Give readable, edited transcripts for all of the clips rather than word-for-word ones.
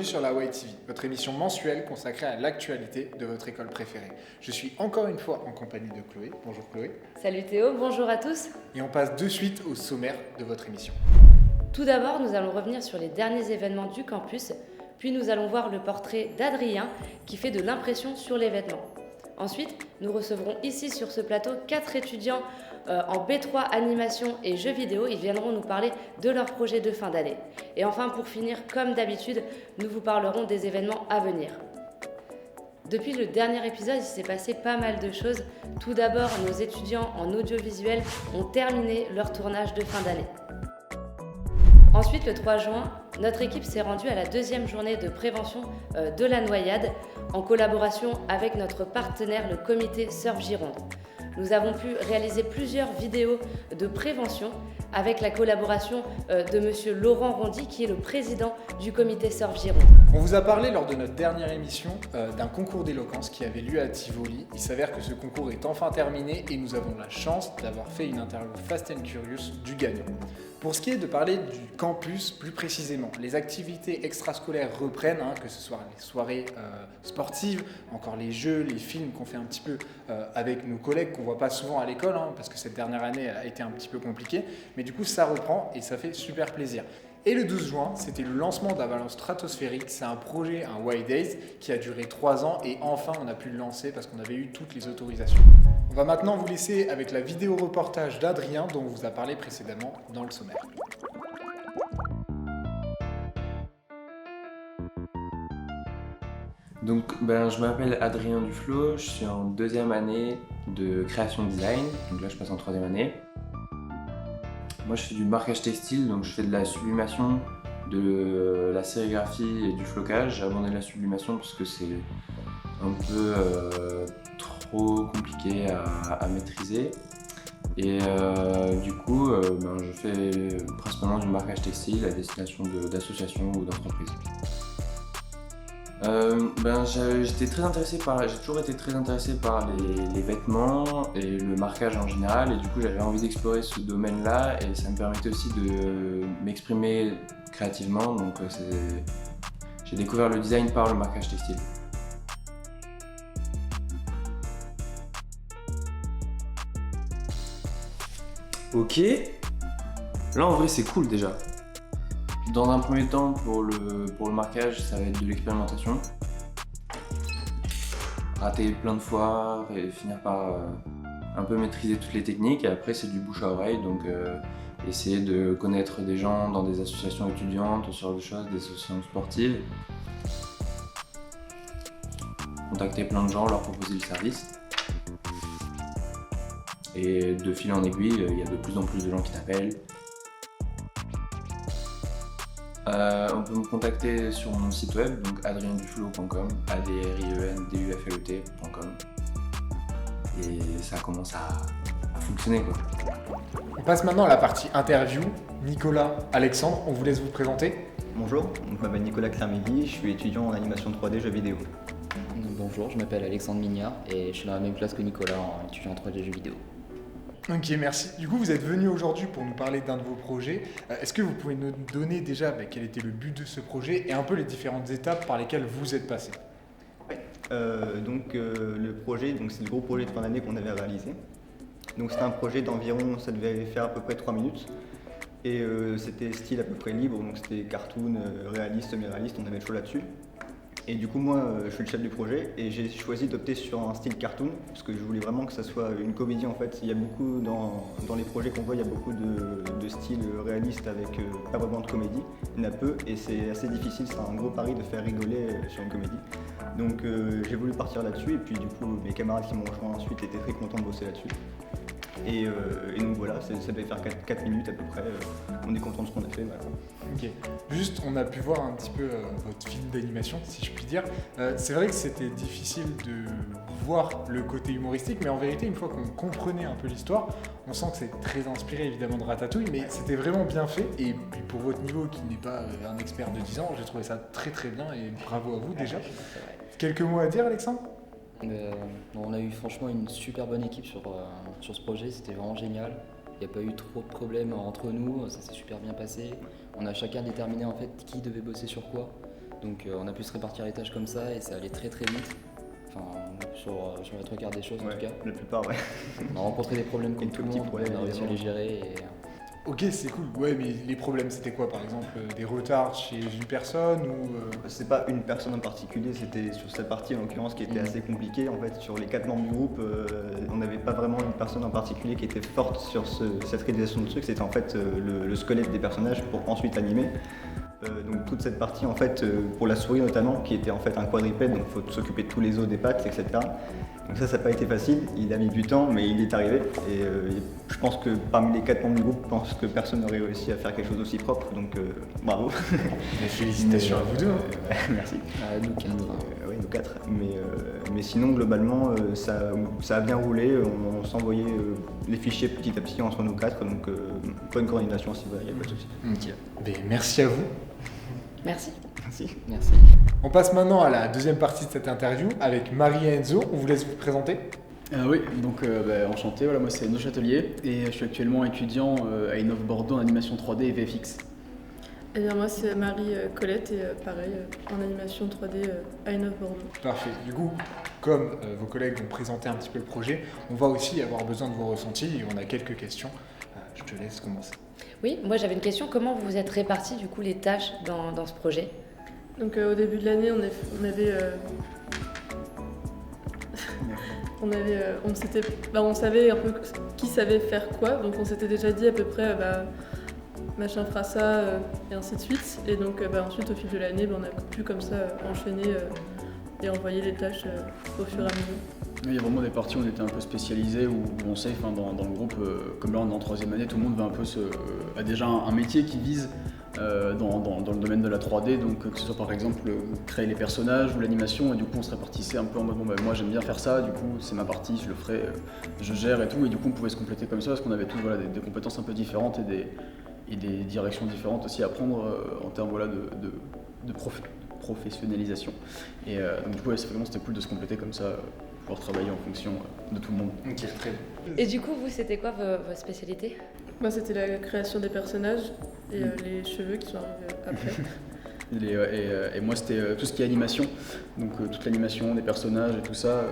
bienvenue sur la YTV, votre émission mensuelle consacrée à l'actualité de votre école préférée. Je suis encore une fois en compagnie de Chloé. Bonjour Chloé. Salut Théo, bonjour à tous. Et on passe de suite au sommaire de votre émission. Tout d'abord, nous allons revenir sur les derniers événements du campus, puis nous allons voir le portrait d'Adrien qui fait de l'impression sur les vêtements. Ensuite, nous recevrons ici sur ce plateau 4 étudiants en B3 animation et jeux vidéo. Ils viendront nous parler de leur projet de fin d'année. Et enfin, pour finir, comme d'habitude, nous vous parlerons des événements à venir. Depuis le dernier épisode, il s'est passé pas mal de choses. Tout d'abord, nos étudiants en audiovisuel ont terminé leur tournage de fin d'année. Ensuite, le 3 juin, notre équipe s'est rendue à la deuxième journée de prévention de la noyade en collaboration avec notre partenaire, le comité Surf Gironde. Nous avons pu réaliser plusieurs vidéos de prévention avec la collaboration de monsieur Laurent Rondy, qui est le président du comité Surf Gironde. On vous a parlé lors de notre dernière émission d'un concours d'éloquence qui avait lieu à Tivoli. Il s'avère que ce concours est enfin terminé et nous avons la chance d'avoir fait une interview Fast and Curious du gagnant. Pour ce qui est de parler du campus plus précisément, les activités extrascolaires reprennent, que ce soit les soirées sportives, encore les jeux, les films qu'on fait un petit peu avec nos collègues qu'on voit pas souvent à l'école, parce que cette dernière année a été un petit peu compliquée, mais du coup ça reprend et ça fait super plaisir. Et le 12 juin, c'était le lancement d'Avalanche Stratosphérique. C'est un projet, un Y Days, qui a duré 3 ans et enfin on a pu le lancer parce qu'on avait eu toutes les autorisations. On va maintenant vous laisser avec la vidéo reportage d'Adrien dont on vous a parlé précédemment dans le sommaire. Donc, je m'appelle Adrien Duflo, je suis en 2e année de création design, donc là je passe en 3e année. Moi je fais du marquage textile, donc je fais de la sublimation, de la sérigraphie et du flocage. J'ai abandonné la sublimation parce que c'est un peu trop compliqué à maîtriser. Et du coup, je fais principalement du marquage textile à destination d'associations ou d'entreprises. J'ai toujours été très intéressé par les vêtements et le marquage en général, et du coup j'avais envie d'explorer ce domaine-là et ça me permettait aussi de m'exprimer créativement, donc j'ai découvert le design par le marquage textile. Ok, là en vrai c'est cool déjà. Dans un premier temps, pour le marquage, ça va être de l'expérimentation. Rater plein de fois et finir par un peu maîtriser toutes les techniques. Et après, c'est du bouche à oreille, donc essayer de connaître des gens dans des associations étudiantes, ce genre de choses, des associations sportives. Contacter plein de gens, leur proposer le service. Et de fil en aiguille, il y a de plus en plus de gens qui t'appellent. On peut me contacter sur mon site web, donc adrienduflo.com, adrienduflet.com, et ça commence à fonctionner quoi. On passe maintenant à la partie interview. Nicolas, Alexandre, on vous laisse vous présenter. Bonjour, je m'appelle Nicolas Clermégui, je suis étudiant en animation 3D jeux vidéo. Bonjour, je m'appelle Alexandre Mignard et je suis dans la même classe que Nicolas en étudiant en 3D jeux vidéo. Ok, merci. Du coup, vous êtes venu aujourd'hui pour nous parler d'un de vos projets. Est-ce que vous pouvez nous donner déjà quel était le but de ce projet et un peu les différentes étapes par lesquelles vous êtes passé? Le projet, c'est le gros projet de fin d'année qu'on avait réalisé. Donc c'était un projet d'environ, ça devait faire à peu près 3 minutes. Et c'était style à peu près libre, donc c'était cartoon, réaliste, semi-réaliste, on avait le choix là-dessus. Et du coup moi je suis le chef du projet et j'ai choisi d'opter sur un style cartoon parce que je voulais vraiment que ça soit une comédie en fait. Il y a beaucoup dans les projets qu'on voit, il y a beaucoup de styles réalistes avec pas vraiment de comédie. Il y en a peu et c'est assez difficile, c'est un gros pari de faire rigoler sur une comédie. Donc j'ai voulu partir là-dessus et puis du coup mes camarades qui m'ont rejoint ensuite étaient très contents de bosser là-dessus. Et donc voilà, ça devait faire 4 minutes à peu près, on est content de ce qu'on a fait. Voilà. Ok, juste on a pu voir un petit peu votre film d'animation, si je puis dire. C'est vrai que c'était difficile de voir le côté humoristique, mais en vérité, une fois qu'on comprenait un peu l'histoire, on sent que c'est très inspiré évidemment de Ratatouille, mais c'était vraiment bien fait. Et puis pour votre niveau, qui n'est pas un expert de 10 ans, j'ai trouvé ça très très bien et bravo à vous déjà. Quelques mots à dire, Alexandre ? On a eu franchement une super bonne équipe sur ce projet, c'était vraiment génial. Il n'y a pas eu trop de problèmes entre nous, ça s'est super bien passé. On a chacun déterminé en fait qui devait bosser sur quoi. Donc on a pu se répartir les tâches comme ça et ça allait très très vite. Enfin, sur la trois quarts des choses en tout cas. La plupart, ouais. On a rencontré des problèmes comme Quelques tout le petits monde, problèmes, on a réussi à les évidemment. gérer. Et... Ok, c'est cool. Ouais, mais les problèmes, c'était quoi par exemple? Des retards chez une personne ou C'est pas une personne en particulier, c'était sur cette partie en l'occurrence qui était assez compliquée. En fait, sur les 4 membres du groupe, on n'avait pas vraiment une personne en particulier qui était forte sur cette réalisation de truc. C'était en fait le squelette des personnages pour ensuite animer. Donc toute cette partie en fait pour la souris notamment qui était en fait un quadripède, donc il faut s'occuper de tous les os des pattes, etc. Donc ça n'a pas été facile, il a mis du temps mais il est arrivé et je pense que parmi les 4 membres du groupe, je pense que personne n'aurait réussi à faire quelque chose d'aussi propre, donc bravo. félicitations à vous deux. Hein. Merci. nous 4. Oui, nous 4. Mais sinon, globalement, ça a bien roulé. On s'envoyait les fichiers petit à petit entre nous 4. Donc, bonne coordination, si il n'y a pas de souci. Ok. Ben, merci à vous. Merci. Merci. Merci. On passe maintenant à la deuxième partie de cette interview avec Marie et Enzo. On vous laisse vous présenter. Oui, donc enchanté, voilà, moi c'est Enzo Châtelier et je suis actuellement étudiant à Innov Bordeaux en animation 3D et VFX. Eh bien moi c'est Marie Colette et pareil en animation 3D à Innov Bordeaux. Parfait. Du coup, comme vos collègues vont présenter un petit peu le projet, on va aussi avoir besoin de vos ressentis et on a quelques questions. Je te laisse commencer. Oui, moi j'avais une question. Comment vous vous êtes répartis du coup les tâches dans ce projet? Donc au début de l'année on savait un peu qui savait faire quoi, donc on s'était déjà dit à peu près machin fera ça et ainsi de suite. Et donc ensuite au fil de l'année on a pu comme ça enchaîner et envoyer les tâches au fur et à mesure. Il y a vraiment des parties où on était un peu spécialisés, où on sait, dans le groupe, comme là on est en 3e année, tout le monde va un peu a déjà un métier qui vise dans le domaine de la 3D, donc que ce soit par exemple créer les personnages ou l'animation, et du coup on se répartissait un peu en mode moi j'aime bien faire ça, du coup c'est ma partie, je le ferai, je gère et tout, et du coup on pouvait se compléter comme ça parce qu'on avait tous des compétences un peu différentes et des directions différentes aussi à prendre en termes de professionnalisation. Et donc du coup c'était cool de se compléter comme ça, pouvoir travailler en fonction de tout le monde. Ok, très bien. Et du coup, vous, c'était quoi vos spécialités? Moi c'était la création des personnages et les cheveux qui sont arrivés après. Et moi c'était tout ce qui est animation, donc toute l'animation des personnages et tout ça.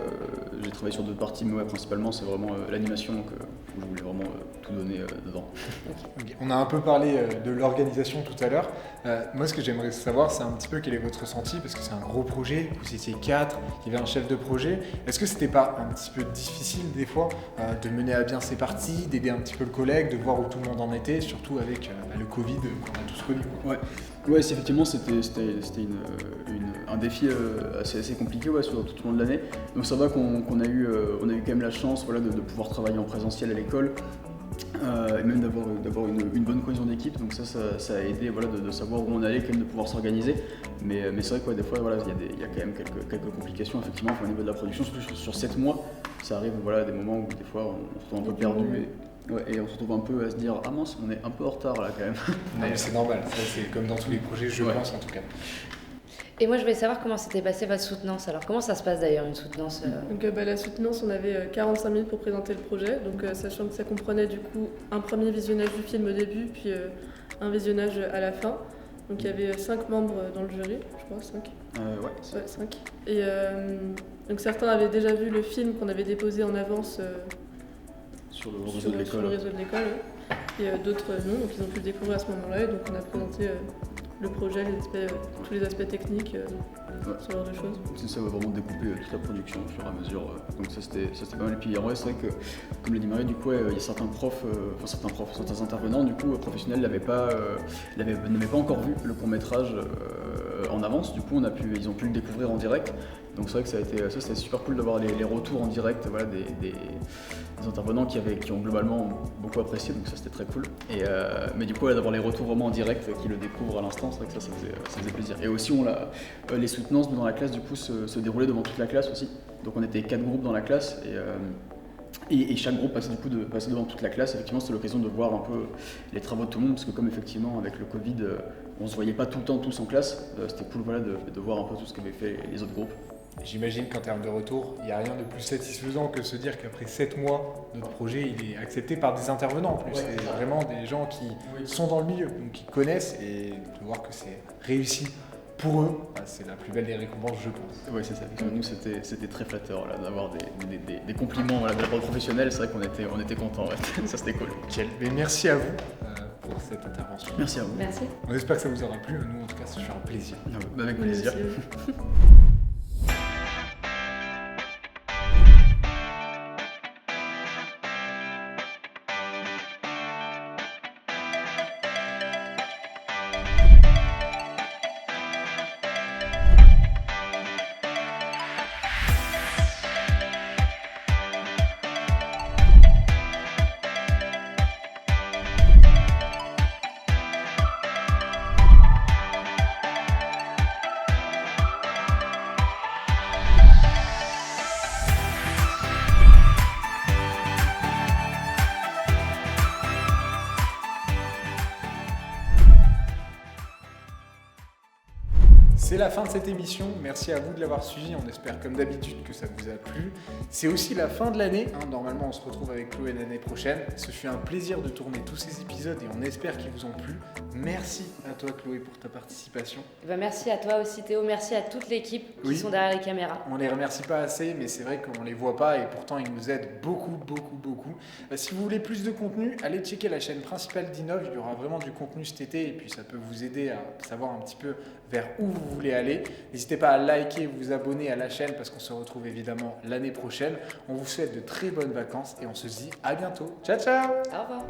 J'ai travaillé sur d'autres parties, mais ouais, principalement c'est vraiment l'animation où je voulais vraiment tout donner dedans. Okay. On a un peu parlé de l'organisation tout à l'heure. Moi ce que j'aimerais savoir c'est un petit peu quel est votre ressenti, parce que c'est un gros projet, vous étiez 4, il y avait un chef de projet. Est-ce que c'était pas un petit peu difficile des fois de mener à bien ces parties, d'aider un petit peu le collègue, de voir où tout le monde en était, surtout avec le Covid qu'on a tous connu quoi. Ouais, effectivement, c'était un défi assez compliqué sur tout au long de l'année. Donc ça va qu'on a eu quand même la chance de pouvoir travailler en présentiel à l'école et même d'avoir une bonne cohésion d'équipe. Donc ça a aidé de savoir où on allait, quand même de pouvoir s'organiser. Mais c'est vrai que des fois il y a quand même quelques complications effectivement au niveau de la production, surtout sur 7 mois. Ça arrive des moments où des fois on se retrouve un peu perdu. Et on se retrouve un peu à se dire ah mince, on est un peu en retard là quand même. Mais c'est normal, ça c'est comme dans tous les projets, je pense en tout cas. Et moi je voulais savoir comment s'était passée votre soutenance. Alors comment ça se passe d'ailleurs une soutenance Donc la soutenance, on avait 45 minutes pour présenter le projet, donc sachant que ça comprenait du coup un premier visionnage du film au début, puis un visionnage à la fin. Donc il y avait 5 membres dans le jury, je crois, 5. Ouais, 5. Et donc certains avaient déjà vu le film qu'on avait déposé en avance sur le réseau de l'école. Et d'autres non, donc ils ont pu le découvrir à ce moment-là, et donc on a présenté le projet, tous les aspects techniques, ce genre de choses. C'est ça, va vraiment découper toute la production au fur et à mesure, donc ça c'était pas mal. Et puis en vrai c'est vrai que, comme l'a dit Marie, du coup il y a certains intervenants du coup professionnels n'avaient pas encore vu le court-métrage en avance, du coup ils ont pu le découvrir en direct. Donc c'est vrai que c'était super cool d'avoir les retours en direct des intervenants qui ont globalement beaucoup apprécié, donc ça c'était très cool. Mais du coup d'avoir les retours vraiment en direct qui le découvrent à l'instant, c'est vrai que ça faisait plaisir. Et aussi les soutenances dans la classe du coup se déroulaient devant toute la classe aussi. Donc on était 4 groupes dans la classe et chaque groupe passait devant toute la classe. Effectivement c'était l'occasion de voir un peu les travaux de tout le monde, parce que comme effectivement avec le Covid on se voyait pas tout le temps tous en classe, c'était cool de voir un peu tout ce qu'avaient fait les autres groupes. J'imagine qu'en termes de retour, il n'y a rien de plus satisfaisant que se dire qu'après 7 mois, notre projet il est accepté par des intervenants en plus. Ouais, c'est vraiment des gens qui sont dans le milieu, donc qui connaissent, et de voir que c'est réussi pour eux, c'est la plus belle des récompenses, je pense. Ouais, c'est ça. Nous, c'était très flatteur là, d'avoir des compliments de la part professionnelle. C'est vrai qu'on était contents. Ouais. Ça, c'était cool. Nickel. Mais merci à vous pour cette intervention. Merci à vous. Merci. On espère que ça vous aura plu. Nous, en tout cas, ça fait un plaisir. Avec plaisir. Merci. C'est la fin de cette émission, merci à vous de l'avoir suivi, on espère comme d'habitude que ça vous a plu. C'est aussi la fin de l'année, normalement on se retrouve avec Chloé l'année prochaine. Ce fut un plaisir de tourner tous ces épisodes et on espère qu'ils vous ont plu. Merci à toi Chloé pour ta participation. Merci à toi aussi Théo, merci à toute l'équipe qui sont derrière les caméras. On les remercie pas assez, mais c'est vrai qu'on les voit pas et pourtant ils nous aident beaucoup. Si vous voulez plus de contenu, allez checker la chaîne principale d'Innov, il y aura vraiment du contenu cet été et puis ça peut vous aider à savoir un petit peu vers où vous voulez aller. N'hésitez pas à liker, vous abonner à la chaîne parce qu'on se retrouve évidemment l'année prochaine. On vous souhaite de très bonnes vacances et on se dit à bientôt. Ciao ciao. Au revoir.